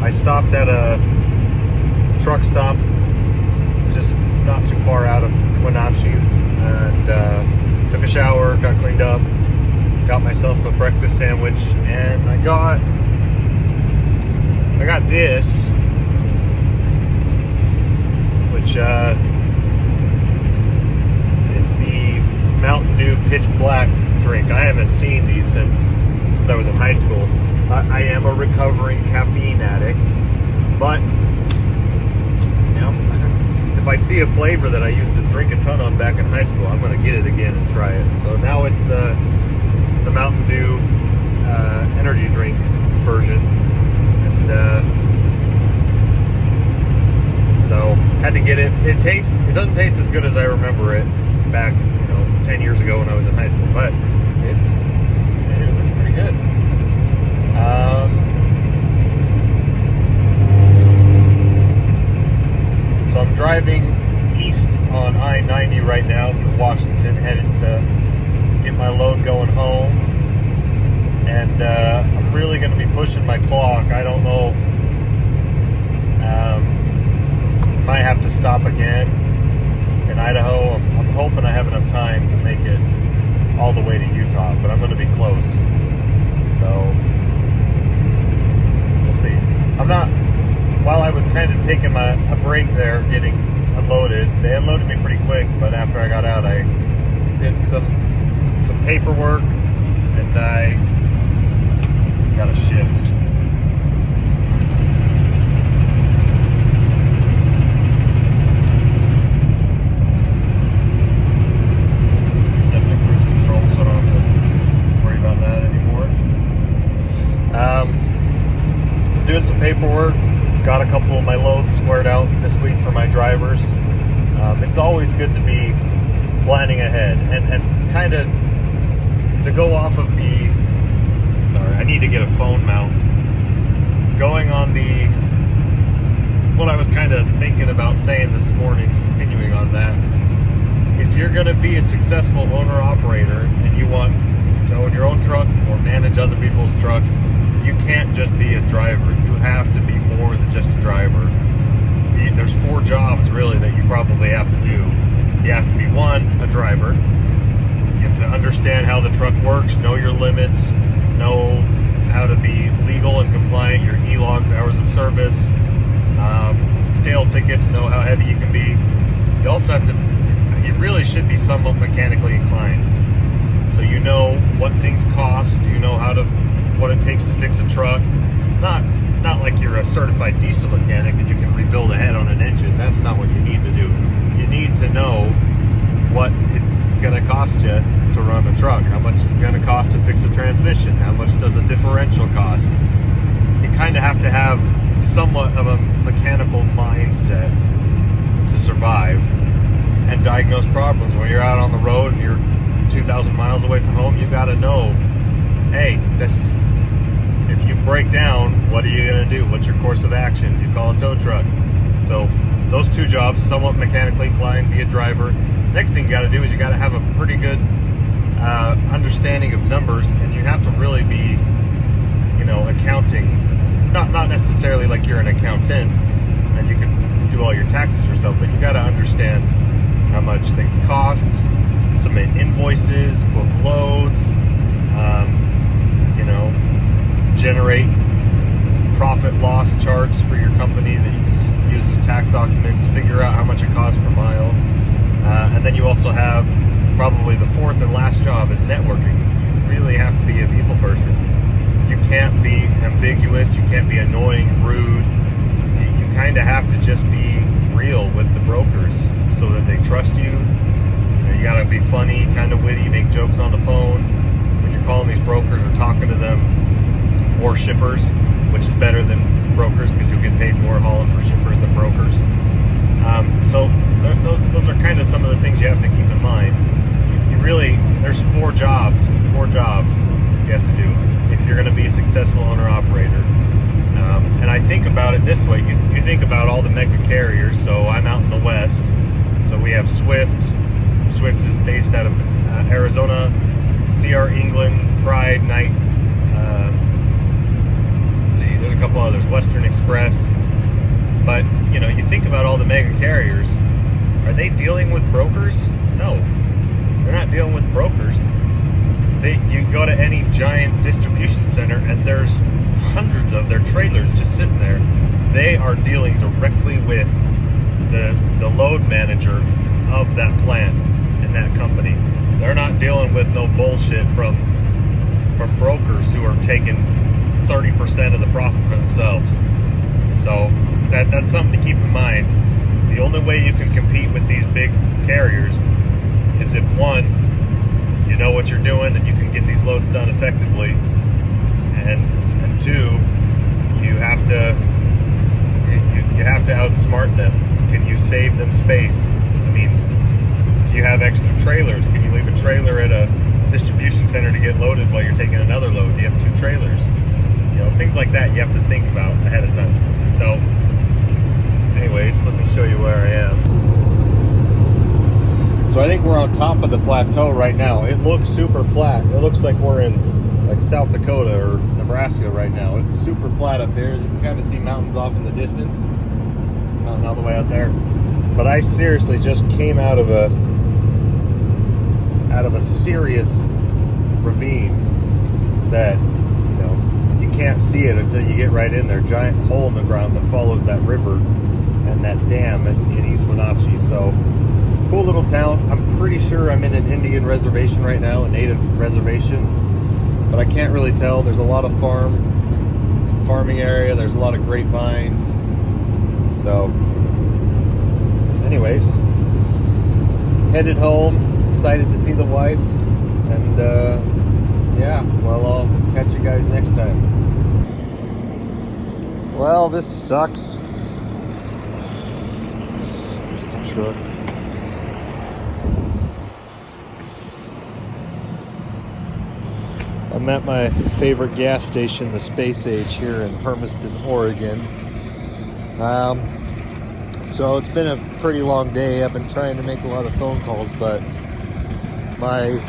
I stopped at a truck stop just not too far out of Wenatchee, and took a shower, got cleaned up, got myself a breakfast sandwich, and I got this, which it's the Mountain Dew Pitch Black drink. I haven't seen these since I was in high school. I am a recovering caffeine addict, but you know, if I see a flavor that I used to drink a ton of back in high school, I'm going to get it again and try it. So now it's the Mountain Dew energy drink version, and so had to get it. It doesn't taste as good as I remember it back 10 years ago when I was in high school, but it's pretty good. So I'm driving east on I-90 right now through Washington, headed to get my load going home, and I'm really going to be pushing my clock. I don't know, might have to stop again in Idaho. I'm hoping I have enough time to make it all the way to Utah, but I'm going to be close, so we'll see. While I was kind of taking a break there, getting unloaded, they unloaded me pretty quick, but after I got out, I did some paperwork, and I got a shift. Set my cruise control so I don't have to worry about that anymore. Doing some paperwork, got a couple of my loads squared out this week for my drivers. It's always good to be planning ahead and kind of to go off of I need to get a phone mount. Going on what I was kind of thinking about saying this morning, continuing on that, if you're going to be a successful owner-operator and you want to own your own truck or manage other people's trucks, you can't just be a driver. You have to be more than just a driver. There's 4 jobs really that you probably have to do. You have to be, 1, a driver. You have to understand how the truck works, know your limits, know how to be legal and compliant, your e-logs, hours of service, scale tickets, know how heavy you can be. You also have to, you really should be somewhat mechanically inclined. So you know what things cost, you know what it takes to fix a truck. Not like you're a certified diesel mechanic and you can rebuild a head on an engine. That's not what you need to do. You need to know what it's going to cost you to run a truck. How much is it going to cost to fix a transmission? How much does a differential cost? You kind of have to have somewhat of a mechanical mindset to survive and diagnose problems. When you're out on the road and you're 2,000 miles away from home, you got to know, hey, if you break down, what are you going to do? What's your course of action? Do you call a tow truck? So those 2 jobs, somewhat mechanically inclined, be a driver. Next thing you got to do is you got to have a pretty good understanding of numbers, and you have to really be, accounting. Not necessarily like you're an accountant and you can do all your taxes yourself, but you got to understand how much things cost, submit invoices, book loads, generate profit loss charts for your company that you can use as tax documents, figure out how much it costs per mile. And then you also have probably the 4th and last job is networking. You really have to be a people person. You can't be ambiguous, you can't be annoying, rude. You kind of have to just be real with the brokers so that they trust you. You got to be funny, kind of witty, make jokes on the phone when you're calling these brokers or talking to them, or shippers, which is better than brokers because you'll get paid more hauling for shippers than brokers. So those are kind of some of the things you have to keep in mind. There's 4 jobs you have to do if you're going to be a successful owner-operator. And I think about it this way. You think about all the mega carriers. So I'm out in the West. So we have Swift. Swift is based out of Arizona. CR England, Pride, Knight. There's a couple others, Western Express. But, you know, you think about all the mega carriers. Are they dealing with brokers? No. They're not dealing with brokers. You go to any giant distribution center and there's hundreds of their trailers just sitting there. They are dealing directly with the load manager of that plant and that company. They're not dealing with no bullshit from brokers who are taking 30% of the profit for themselves. So that's something to keep in mind. The only way you can compete with these big carriers is if, one, you know what you're doing and you can get these loads done effectively, and two, you have to outsmart them. Can you save them space? I mean, do you have extra trailers? Can you leave a trailer at a distribution center to get loaded while you're taking another load? Do you have two trailers? You know, things like that you have to think about ahead of time. So anyways, let me show you where I am. So I think we're on top of the plateau right now. It looks super flat. It looks like we're in like South Dakota or Nebraska right now. It's super flat up here. You can kind of see mountains off in the distance. Mountain all the way out there. But I seriously just came out of a serious ravine that, you know, you can't see it until you get right in there. Giant hole in the ground that follows that river and that dam in East Wenatchee. So cool little town. I'm pretty sure I'm in an Indian reservation right now, a native reservation, but I can't really tell. There's a lot of farming area. There's a lot of grapevines. So anyways, headed home, excited to see the wife, and yeah, well, I'll catch you guys next time. Well, this sucks. Truck. I'm at my favorite gas station, the Space Age, here in Hermiston, Oregon. So it's been a pretty long day. I've been trying to make a lot of phone calls, but my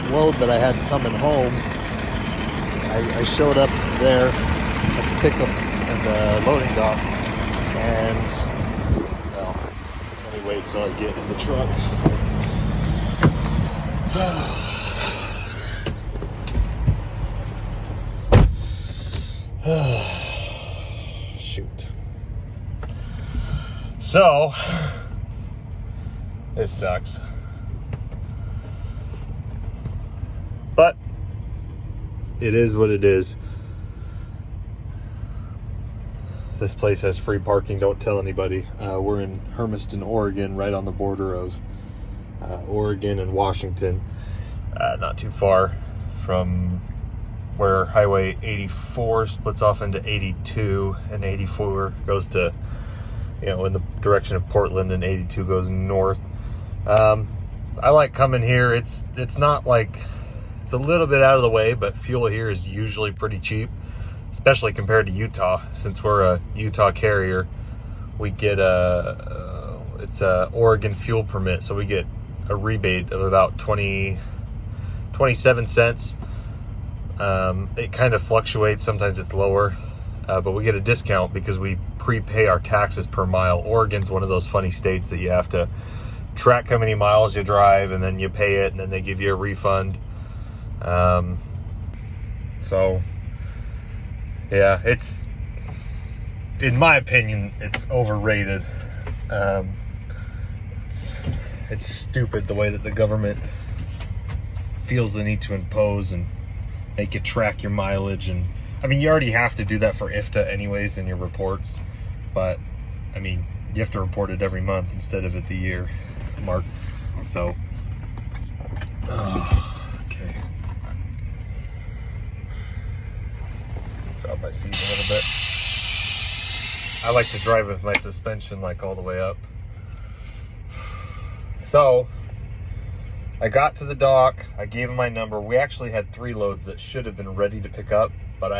load that I had coming home, I showed up there at the pickup and the loading dock, and well, let me wait till I get in the truck. Shoot. So, it sucks. But it is what it is. This place has free parking. Don't tell anybody. We're in Hermiston, Oregon, right on the border of Oregon and Washington. Not too far from where Highway 84 splits off into 82, and 84 goes to, you know, in the direction of Portland, and 82 goes north. I like coming here. It's not like, it's a little bit out of the way, but fuel here is usually pretty cheap, especially compared to Utah. Since we're a Utah carrier, we get it's a Oregon fuel permit, so we get a rebate of about 27 cents. It kind of fluctuates. Sometimes it's lower, but we get a discount because we prepay our taxes per mile. Oregon's one of those funny states that you have to track how many miles you drive, and then you pay it, and then they give you a refund. So yeah, it's, in my opinion, it's overrated. It's stupid the way that the government feels the need to impose and make you track your mileage. And I mean, you already have to do that for IFTA anyways in your reports, but I mean, you have to report it every month instead of at the year mark. So okay, drop my seat a little bit. I like to drive with my suspension like all the way up. So I got to the dock, I gave them my number. We actually had 3 loads that should have been ready to pick up, but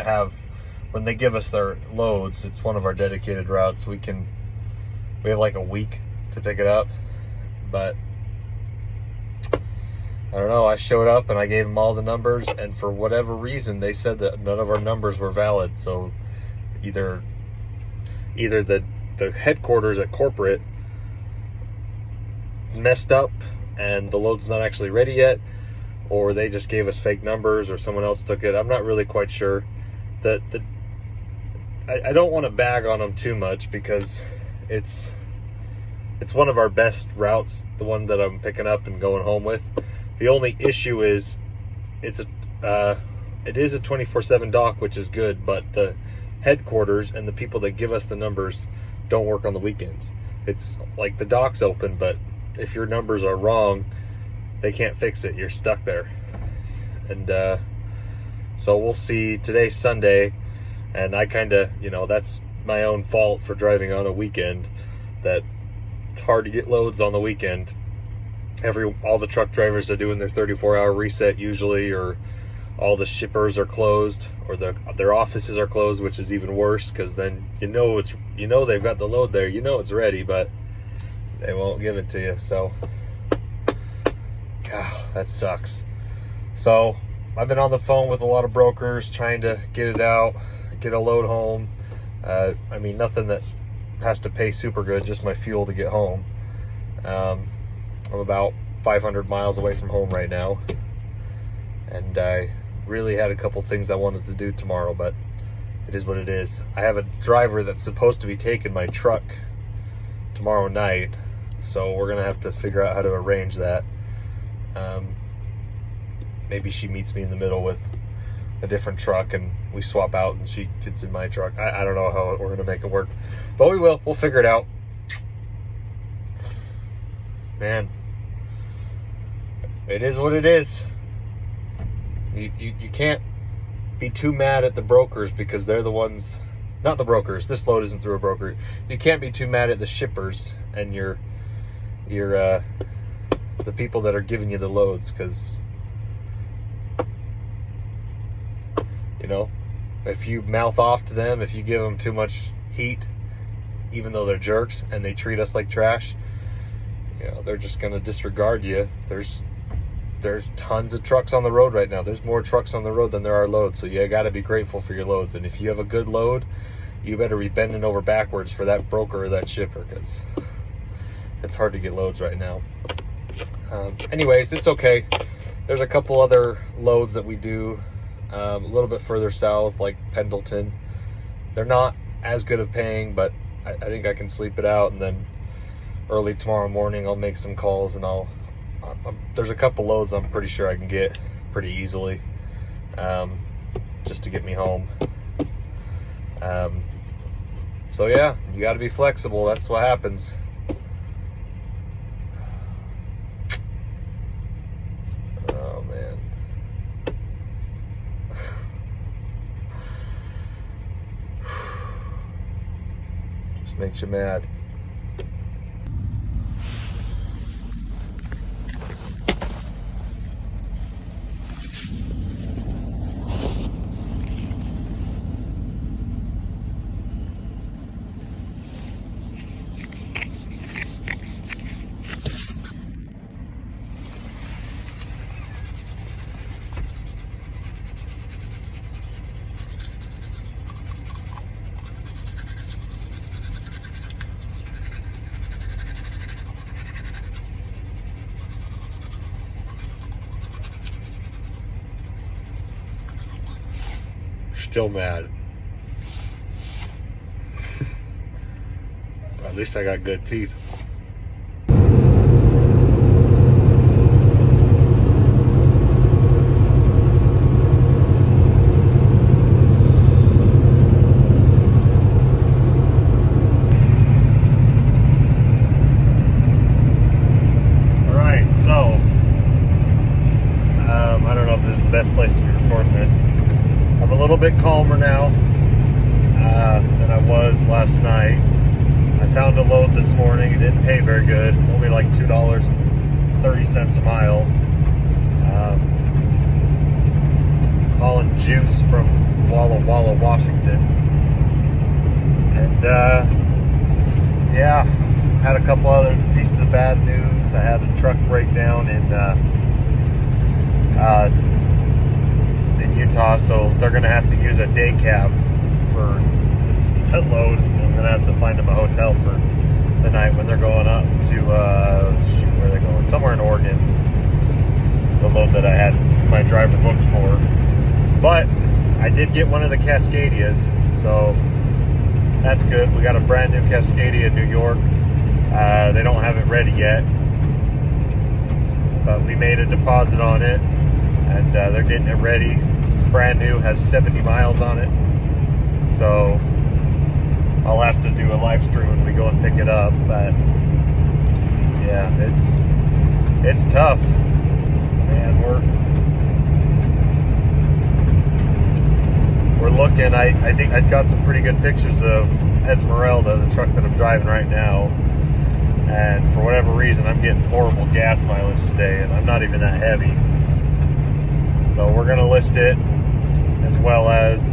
when they give us their loads, it's one of our dedicated routes. We have like a week to pick it up, but I don't know, I showed up and I gave them all the numbers, and for whatever reason they said that none of our numbers were valid. So either the headquarters at corporate messed up and the load's not actually ready yet, or they just gave us fake numbers, or someone else took it. I'm not really quite sure. I don't want to bag on them too much, because it's one of our best routes, the one that I'm picking up and going home with. The only issue is it is a 24/7 dock, which is good, but the headquarters and the people that give us the numbers don't work on the weekends. It's like the dock's open, but if your numbers are wrong, they can't fix it. You're stuck there. And so we'll see. Today's Sunday, and I kind of, that's my own fault for driving on a weekend, that it's hard to get loads on the weekend. All the truck drivers are doing their 34-hour reset usually, or all the shippers are closed, or their offices are closed, which is even worse, because then they've got the load there, it's ready, but they won't give it to you. So that sucks. So I've been on the phone with a lot of brokers trying to get it out, get a load home. Nothing that has to pay super good, just my fuel to get home. I'm about 500 miles away from home right now, and I really had a couple things I wanted to do tomorrow, but it is what it is. I have a driver that's supposed to be taking my truck tomorrow night, so we're gonna have to figure out how to arrange that. Maybe she meets me in the middle with a different truck and we swap out and she gets in my truck. I don't know how we're gonna make it work, but we'll figure it out. Man, it is what it is. You can't be too mad at the brokers, because they're the ones, not the brokers, this load isn't through a broker. You can't be too mad at the shippers and the people that are giving you the loads, because if you mouth off to them, if you give them too much heat, even though they're jerks and they treat us like trash, they're just going to disregard you. There's tons of trucks on the road right now. There's more trucks on the road than there are loads. So you got to be grateful for your loads. And if you have a good load, you better be bending over backwards for that broker or that shipper, because it's hard to get loads right now. Anyways, it's okay. There's a couple other loads that we do a little bit further south, like Pendleton. They're not as good of paying, but I think I can sleep it out, and then early tomorrow morning I'll make some calls, and there's a couple loads I'm pretty sure I can get pretty easily, just to get me home. So yeah, you got to be flexible. That's what happens. Oh man. Just makes you mad. Still mad. At least I got good teeth. Alright, so I don't know if this is the best place to be recording this. I'm a little bit calmer now than I was last night. I found a load this morning. It didn't pay very good, only like $2.30 a mile. Hauling juice from Walla Walla, Washington. And yeah, had a couple other pieces of bad news. I had a truck breakdown in in Utah, so they're going to have to use a day cab for that load. I'm going to have to find them a hotel for the night when they're going up to, shoot, where are they going? Somewhere in Oregon. The load that I had my driver booked for. But I did get one of the Cascadias, so that's good. We got a brand new Cascadia in New York. They don't have it ready yet, but we made a deposit on it, and they're getting it ready. Brand new, has 70 miles on it, so I'll have to do a live stream when we go and pick it up. But yeah, it's tough, man. We're looking. I think I've got some pretty good pictures of Esmeralda, the truck that I'm driving right now, and for whatever reason I'm getting horrible gas mileage today, and I'm not even that heavy. So we're gonna list it, as well as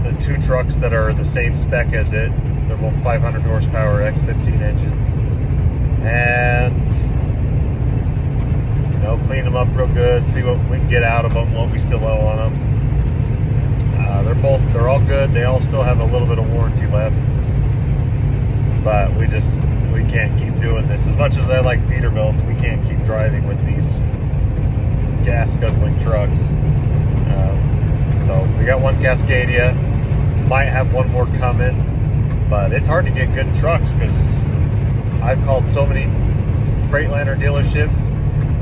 the two trucks that are the same spec as it. They're both 500 horsepower X15 engines, and clean them up real good, see what we can get out of them, what we still owe on them. They're all good. They all still have a little bit of warranty left, but we can't keep doing this. As much as I like Peterbilt's, we can't keep driving with these gas guzzling trucks. So we got one Cascadia, might have one more coming, but it's hard to get good trucks because I've called so many Freightliner dealerships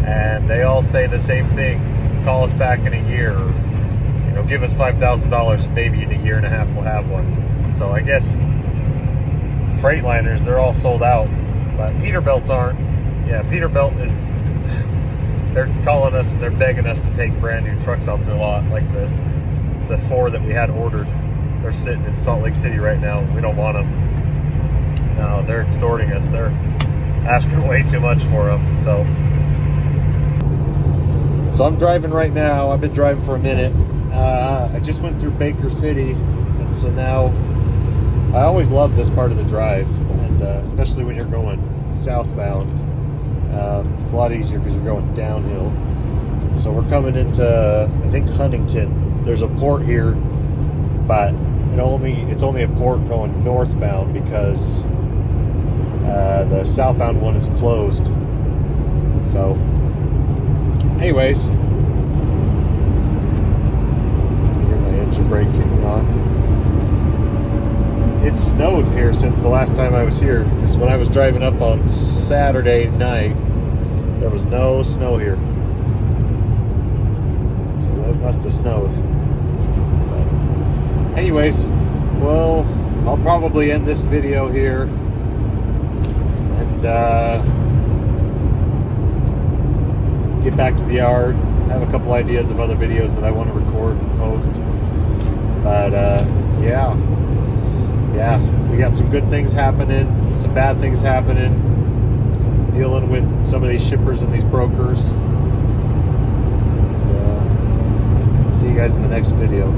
and they all say the same thing: call us back in a year, or give us $5,000 and maybe in a year and a half we'll have one. So I guess Freightliners, they're all sold out, but Peterbilt's aren't. Yeah, Peterbilt is, they're calling us and they're begging us to take brand new trucks off their lot, like the 4 that we had ordered. They're sitting in Salt Lake City right now. We don't want them. No, they're extorting us. They're asking way too much for them. So I'm driving right now. I've been driving for a minute. I just went through Baker City, and so now I always love this part of the drive, and especially when you're going southbound. It's a lot easier because you're going downhill. So we're coming into, I think, Huntington. There's a port here, but it's only a port going northbound because the southbound one is closed. So anyways, hear my engine brake kicking on. It snowed here since the last time I was here. Because when I was driving up on Saturday night, there was no snow here. So that must have snowed. But anyways, well, I'll probably end this video here. And get back to the yard. Have a couple ideas of other videos that I want to record and post. But yeah, we got some good things happening, some bad things happening, dealing with some of these shippers and these brokers. See you guys in the next video.